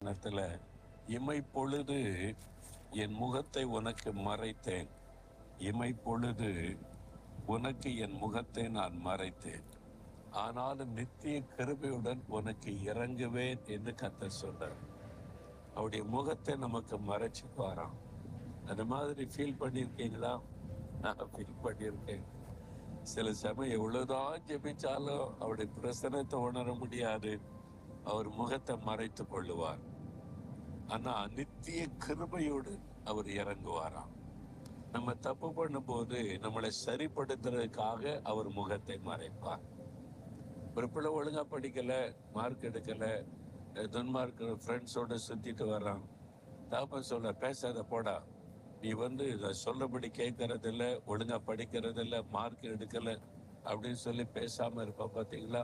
நேரத்துல இமை பொழுது என் முகத்தை உனக்கு மறைத்தேன். இமை பொழுது உனக்கு என் முகத்தை நான் மறைத்தேன், ஆனாலும் நித்திய கிருபையுடன் உனக்கு இறங்குவேன் என்று கர்த்தர் சொல்றார். அவருடைய முகத்தை நமக்கு மறைச்சு பாராம். அந்த மாதிரி ஃபீல் பண்ணியிருக்கீங்களா? நான் ஃபீல் பண்ணியிருக்கேன். சில சமயம் எவ்வளவுதான் ஜெபிச்சாலும் அவருடைய பிரசனத்தை உணர முடியாது. அவர் முகத்தை மறைத்து கொள்ளுவார். ஆனா நித்திய கிருபையோடு அவர் இறங்குவாராம். நம்ம தப்பு பண்ணும்போது நம்மளை சரிப்படுத்துறதுக்காக அவர் முகத்தை மறைப்பார். ஒரு பிள்ளை ஒழுங்கா படிக்கல, மார்க் எடுக்கல, துன்மார்க் ஃப்ரெண்ட்ஸோட சுத்திட்டு வர்றான். தகப்பன் சொல்ல, பேசாத போடா, நீ இதை சொல்றபடி கேட்கறது இல்லை, ஒழுங்கா படிக்கிறது இல்லை, மார்க் எடுக்கல அப்படின்னு சொல்லி பேசாம இருப்பா. பார்த்தீங்களா?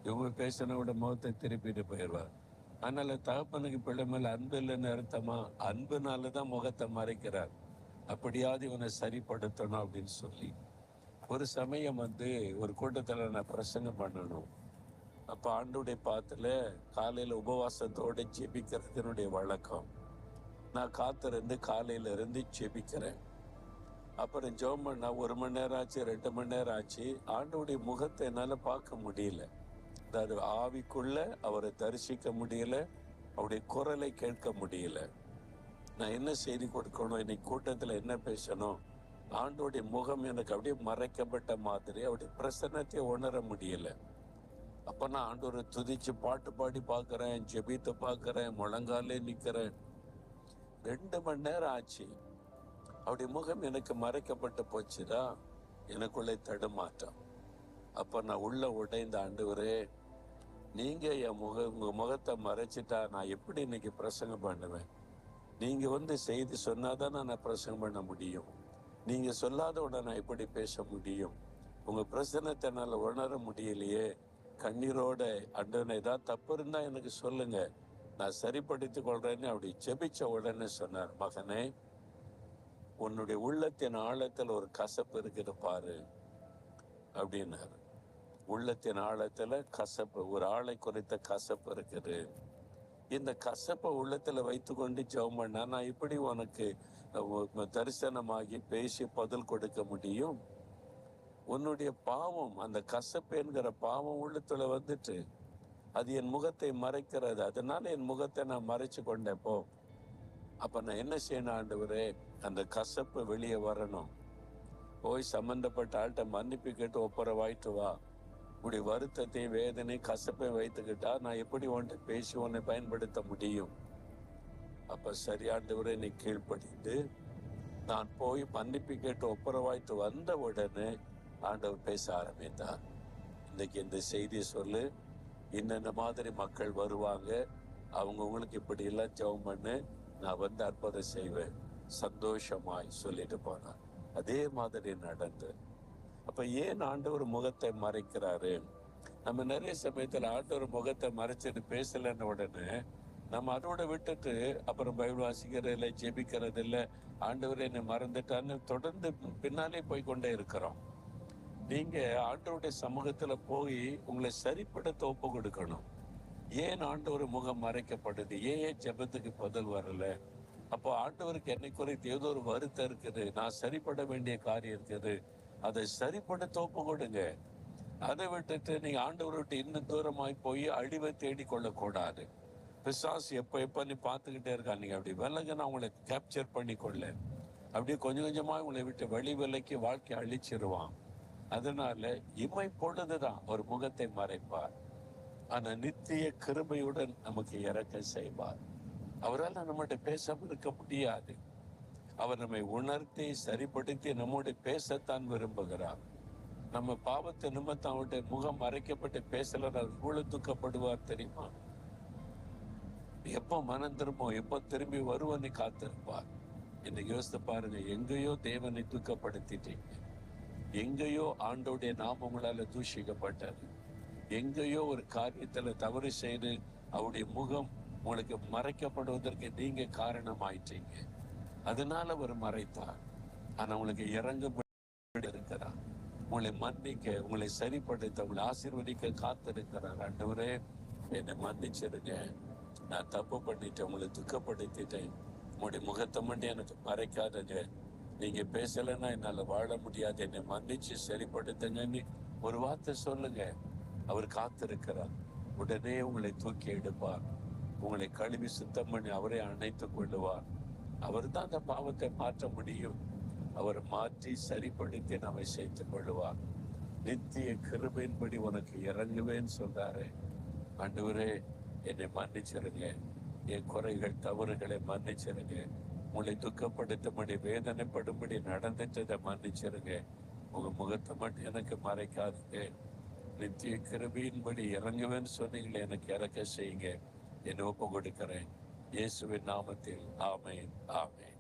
இவங்க பேசினோட முகத்தை திருப்பிட்டு போயிடுவார். அதனால தகப்பனுக்கு பிள்ளை மேல அன்பு இல்லைன்னு அர்த்தமா? அன்புனாலதான் முகத்தை மறைக்கிறார். அப்படியாவது இவனை சரிப்படுத்தணும் அப்படின்னு சொல்லி. ஒரு சமயம் ஒரு கூட்டத்துல நான் பிரசங்கம் பண்ணணும். அப்ப ஆண்டுடைய பாத்துல காலையில உபவாசத்தோட ஜெபிக்கிறதுனுடைய வழக்கம். நான் காத்திருந்து காலையில இருந்து ஜெபிக்கிறேன். அப்புறம் ஜெபம் பண்ணா 1 மணி நேரம் ஆச்சு, 2 மணி நேரம் ஆச்சு. ஆண்டோடைய முகத்தை என்னால பார்க்க முடியல. அதாவது ஆவிக்குள்ள அவரை தரிசிக்க முடியல, அவருடைய குரலை கேட்க முடியல. நான் என்ன செய்தி கொடுக்கணும், இன்னைக்கு கூட்டத்துல என்ன பேசணும், ஆண்டோடைய முகம் எனக்கு அப்படியே மறைக்கப்பட்ட மாதிரி அவருடைய பிரசன்னத்தை உணர முடியல. அப்ப நான் ஆண்டோரை துதிச்சு பாட்டு பாடி பார்க்கிறேன், ஜெபித்து பார்க்கிறேன், முழங்காலே நிக்கிறேன். 2 மணி நேரம் ஆச்சு. அவருடைய முகம் எனக்கு மறைக்கப்பட்டு போச்சுதா? எனக்குள்ளே தடுமாற்றம். அப்ப நான் உள்ள உடைந்த, ஆண்டவரே, நீங்க என் உங்க முகத்தை மறைச்சிட்டா நான் எப்படி இன்னைக்கு பிரசங்கம் பண்ணுவேன்? நீங்க செய்தி சொன்னாதான் நான் பிரசங்கம் பண்ண முடியும். நீங்க சொல்லாத உடனே நான் எப்படி பேச முடியும்? உங்க பிரசன்னத்தை என்னால உணர முடியலையே. கண்ணீரோட, ஆண்டவரே, ஏதாவது தப்பு இருந்தா எனக்கு சொல்லுங்க, நான் சரிப்படுத்திக் கொள்றேன்னு அப்படி ஜெபிச்ச உடனே சொன்னார், மகனே, உன்னுடைய உள்ளத்தின் ஆழத்தில் ஒரு கசப்பு இருக்குது பாரு அப்படின்னாரு. உள்ளத்தின் ஆழத்துல கசப்பு, ஒரு ஆளை குறித்த கசப்பு இருக்குது. இந்த கசப்பை உள்ளத்துல வைத்துக்கொண்டு ஜெபம் பண்ணா நான் எப்படி உனக்கு தரிசனமாகி பேசி பதில் கொடுக்க முடியும்? உன்னுடைய பாவம், அந்த கசப்பு என்கிற பாவம் உள்ளத்துல வந்துட்டு அது என் முகத்தை மறைக்கிறது. அதனால என் முகத்தை நான் மறைச்சு கொண்டேன். போ. அப்ப நான் என்ன செய்யணும் ஆண்டவரே? அந்த கசப்பு வெளியே வரணும். போய் சம்பந்தப்பட்ட ஆள்கிட்ட மன்னிப்பு கேட்டு ஒப்புரவாயிட்டு வா. இப்படி வருத்தத்தை, வேதனை, கசப்பை வைத்துக்கிட்டா நான் எப்படி உன்கிட்ட பேசி உன்னை பயன்படுத்த முடியும்? அப்ப சரியாண்டவரை நீ கீழ்ப்படிந்து நான் போய் மன்னிப்பு கேட்டு ஒப்புரவாயிட்டு வந்த உடனே ஆண்டவர் பேச ஆரம்பித்தார். இன்னைக்கு இந்த செய்தி சொல்லு, இன்னென்ன மாதிரி மக்கள் வருவாங்க, அவங்களுக்கு இப்படி எல்லாம் ஜெபம் பண்ணு, நான் அற்புதம் செய்வேன், சந்தோஷமாய் சொல்லிட்டு போனார். அதே மாதிரி நடந்து. அப்ப ஏன் ஆண்டவர் முகத்தை மறைக்கிறாரு? நம்ம நிறைய சமயத்துல ஆண்டவர் முகத்தை மறைச்சிட்டு பேசலன்னு உடனே நம்ம அதோட விட்டுட்டு அப்புறம் பைபிள் வாசிக்கிறது இல்லை, ஜெபிக்கிறது இல்லை, ஆண்டவர் என்னை மறந்துட்டான்னு தொடர்ந்து பின்னாலே போய் கொண்டே இருக்கிறோம். நீங்க ஆண்டவருடைய சமூகத்துல போய் உங்களை சரிப்படுத்த ஒப்பு கொடுக்கணும். ஏன் ஆண்டவர் முகம் மறைக்கப்படுது? ஏன் ஜெபத்துக்கு பதில் வரல? அப்போ ஆண்டவருக்கு என்னை குறித்து ஏதோ ஒரு வருத்தம் இருக்குது, நான் சரிப்பட வேண்டிய காரியம் இருக்குது, அதை சரிப்படுத்த ஒப்பு கொடுங்க. அதை விட்டுட்டு நீங்க ஆண்டவரை விட்டு இன்னும் தூரமாய் போய் அழிவை தேடி கொள்ளக்கூடாது. பிசாசு எப்ப நீ பார்த்துக்கிட்டே இருக்கா, நீங்க அப்படி விலங்குனா உங்களை கேப்சர் பண்ணி கொள்ள, அப்படியே கொஞ்சம் கொஞ்சமா உங்களை விட்டு விலைக்கு வாழ்க்கை அழிச்சிருவான். அதனால இமை பொழுதுதான் ஒரு முகத்தை மறைப்பார். ஆனா நித்திய கிருபையுடன் நமக்கு இறக்க செய்வார். அவரால் நம்மகிட்ட பேசாம இருக்க முடியாது. அவர் நம்மை உணர்த்தி சரிப்படுத்தி நம்மோட பேசத்தான் விரும்புகிறார். நம்ம பாவத்தை நிமித்தம் அவருடைய முகம் மறைக்கப்பட்டு பேசலன்னா எவ்வளவு துக்கப்படுவார் தெரியுமா? எப்போ மனம் திரும்பும், எப்போ திரும்பி வருவன்னு காத்திருப்பார். இன்னைக்கு யோசித்து பாருங்க, எங்கேயோ தேவனை துக்கப்படுத்திட்டீங்க, எங்கேயோ ஆண்டோடைய நாமம் உங்களால தூஷிக்கப்பட்டது, எங்கேயோ ஒரு காரியத்துல தவறு செய்து அவருடைய முகம் உங்களுக்கு மறைக்கப்படுவதற்கு நீங்க காரணமாயிட்டீங்க. அதனால அவர் மறைத்தார். ஆனா உங்களுக்கு இறங்க இருக்கிறார், உங்களை மன்னிக்க, உங்களை சரிப்படுத்த, உங்களை ஆசீர்வதிக்க காத்திருக்கிறார். ஆண்டவரே, என்னை மன்னிச்சிருங்க, நான் தப்பு பண்ணிட்டேன், உங்களை துக்கப்படுத்திட்டேன், உங்களுடைய முகத்தை மட்டும் எனக்கு மறைக்காதங்க, நீங்க பேசலைன்னா என்னால வாழ முடியாது, என்னை மன்னிச்சு சரிப்படுத்துங்கன்னு ஒரு வார்த்தை சொல்லுங்க. அவர் காத்திருக்கிறார். உடனே உங்களை தூக்கி எடுப்பார், உங்களை கழுவி சுத்தம் பண்ணி அவரை அணைத்துக் கொள்ளுவார். அவர் தான் அந்த பாவத்தை மாற்ற முடியும். அவர் மாற்றி சரிப்படுத்தி நம்மை சேர்த்துக் கொள்ளுவார். நித்திய கிருபையின்படி உனக்கு இறங்குவேன்னு சொல்றாரு. ஆண்டவரே, என்னை மன்னிச்சிருங்க, என் குறைகள் தவறுகளை மன்னிச்சிருங்க, உங்களை துக்கப்படுத்தும்படி வேதனைப்படும்படி நடந்துட்டதை மன்னிச்சிருங்க, உங்க முகத்தை மட்டும் எனக்கு மறைக்காதுங்க, நித்திய கிருபையின்படி இறங்குவேன்னு சொன்னீங்களே, எனக்கு இறக்க செய்யுங்க, என்னை ஒப்பு கொடுக்கிறேன். இயேசுவின் நாமத்தில் ஆமென், ஆமென்.